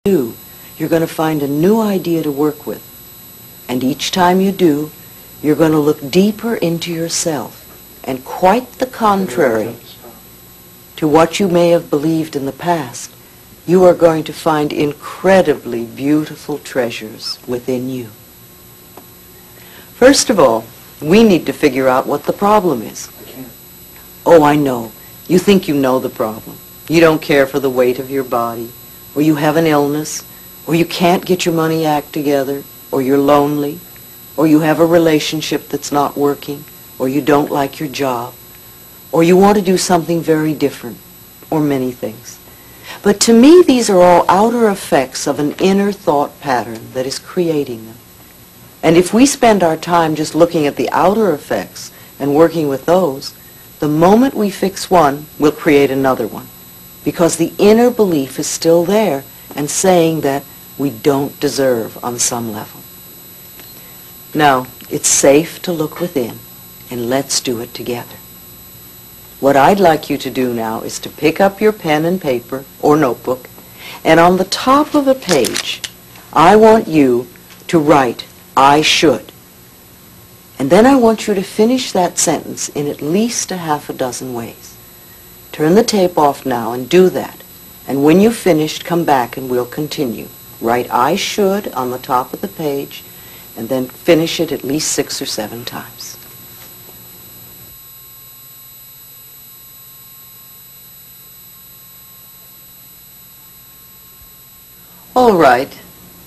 do, you're going to find a new idea to work with. And each time you do, you're going to look deeper into yourself. And quite the contrary to what you may have believed in the past, you are going to find incredibly beautiful treasures within you. First of all, we need to figure out what the problem is. Oh, I know. You think you know the problem. You don't care for the weight of your body, or you have an illness, or you can't get your money act together, or you're lonely, or you have a relationship that's not working, or you don't like your job, or you want to do something very different, or many things. But to me, these are all outer effects of an inner thought pattern that is creating them. And if we spend our time just looking at the outer effects and working with those, the moment we fix one, we'll create another one. Because the inner belief is still there and saying that we don't deserve on some level. Now, it's safe to look within, and let's do it together. What I'd like you to do now is to pick up your pen and paper or notebook, and on the top of a page, I want you to write, I should. And then I want you to finish that sentence in at least a half a dozen ways. Turn the tape off now and do that. And when you've finished, come back and we'll continue. Write I should on the top of the page, and then finish it at least 6 or 7 times. All right,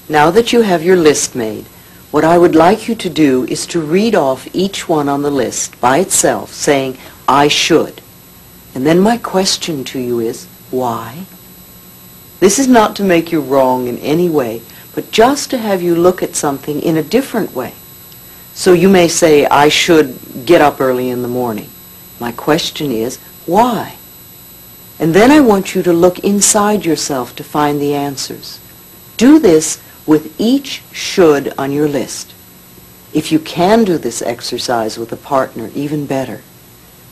now that you have your list made, what I would like you to do is to read off each one on the list by itself, saying, I should. And then my question to you is, why? This is not to make you wrong in any way, but just to have you look at something in a different way. So you may say, I should get up early in the morning. My question is, why? And then I want you to look inside yourself to find the answers. Do this with each should on your list. If you can do this exercise with a partner, even better.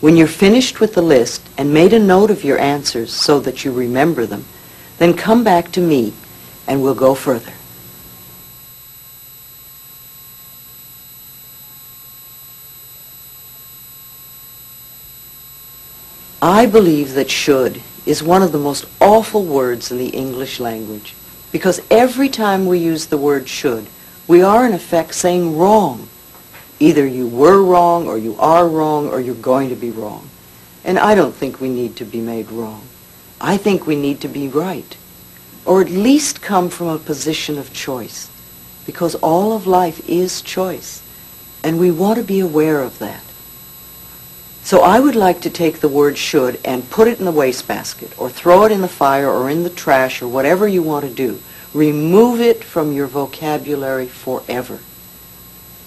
When you're finished with the list and made a note of your answers so that you remember them, then come back to me and we'll go further. I believe that should is one of the most awful words in the English language. Because every time we use the word should, we are in effect saying wrong. Either you were wrong, or you are wrong, or you're going to be wrong. And I don't think we need to be made wrong. I think we need to be right. Or at least come from a position of choice. Because all of life is choice. And we want to be aware of that. So I would like to take the word should and put it in the wastebasket, or throw it in the fire, or in the trash, or whatever you want to do. Remove it from your vocabulary forever.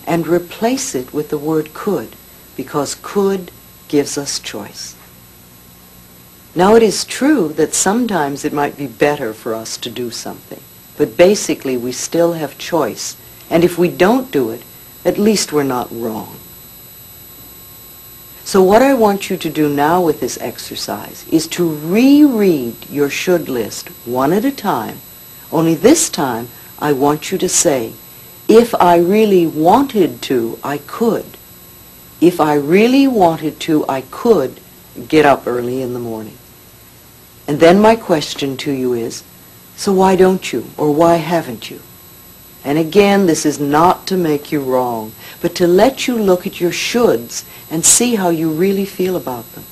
And replace it with the word could, because could gives us choice. Now it is true that sometimes it might be better for us to do something, but basically we still have choice. And if we don't do it, at least we're not wrong. So what I want you to do now with this exercise is to reread your should list one at a time, only this time I want you to say, if I really wanted to, I could. If I really wanted to, I could get up early in the morning. And then my question to you is, so why don't you, or why haven't you? And again, this is not to make you wrong, but to let you look at your shoulds and see how you really feel about them.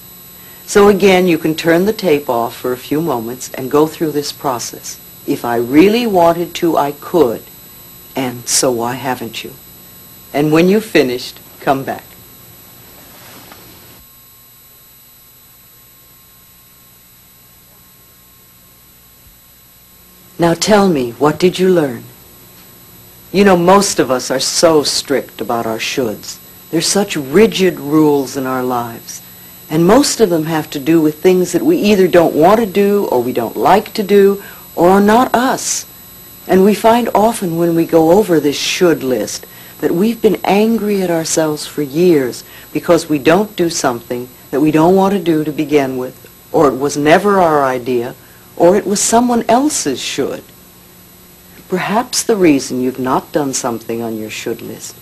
So again, you can turn the tape off for a few moments and go through this process. If I really wanted to, I could. And so why haven't you? And when you've finished, come back. Now tell me, what did you learn? You know, most of us are so strict about our shoulds. There's such rigid rules in our lives. And most of them have to do with things that we either don't want to do, or we don't like to do, or are not us. And we find often when we go over this should list that we've been angry at ourselves for years because we don't do something that we don't want to do to begin with, or it was never our idea, or it was someone else's should. Perhaps the reason you've not done something on your should list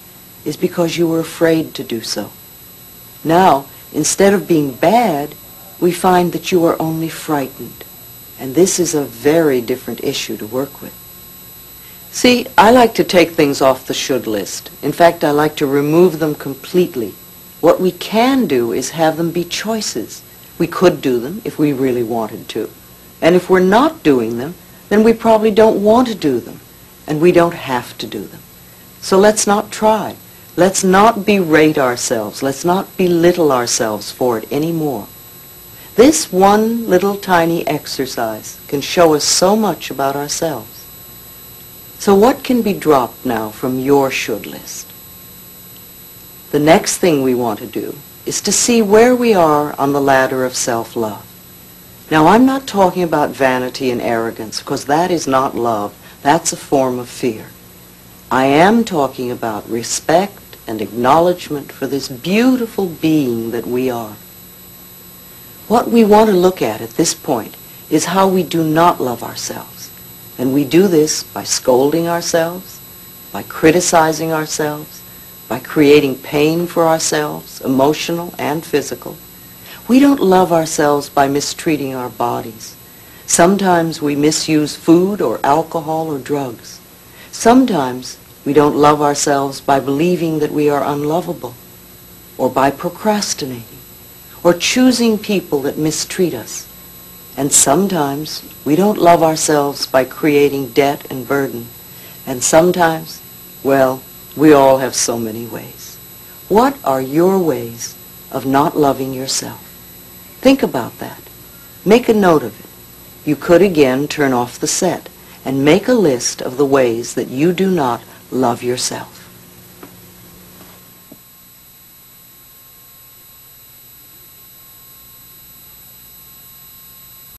is because you were afraid to do so. Now, instead of being bad, we find that you are only frightened. And this is a very different issue to work with. See, I like to take things off the should list. In fact, I like to remove them completely. What we can do is have them be choices. We could do them if we really wanted to. And if we're not doing them, then we probably don't want to do them. And we don't have to do them. So let's not try. Let's not berate ourselves. Let's not belittle ourselves for it anymore. This one little tiny exercise can show us so much about ourselves. So what can be dropped now from your should list? The next thing we want to do is to see where we are on the ladder of self-love. Now, I'm not talking about vanity and arrogance, because that is not love. That's a form of fear. I am talking about respect and acknowledgement for this beautiful being that we are. What we want to look at this point is how we do not love ourselves. And we do this by scolding ourselves, by criticizing ourselves, by creating pain for ourselves, emotional and physical. We don't love ourselves by mistreating our bodies. Sometimes we misuse food or alcohol or drugs. Sometimes we don't love ourselves by believing that we are unlovable, or by procrastinating, or choosing people that mistreat us. And sometimes we don't love ourselves by creating debt and burden. And sometimes, well, we all have so many ways. What are your ways of not loving yourself? Think about that. Make a note of it. You could again turn off the set and make a list of the ways that you do not love yourself.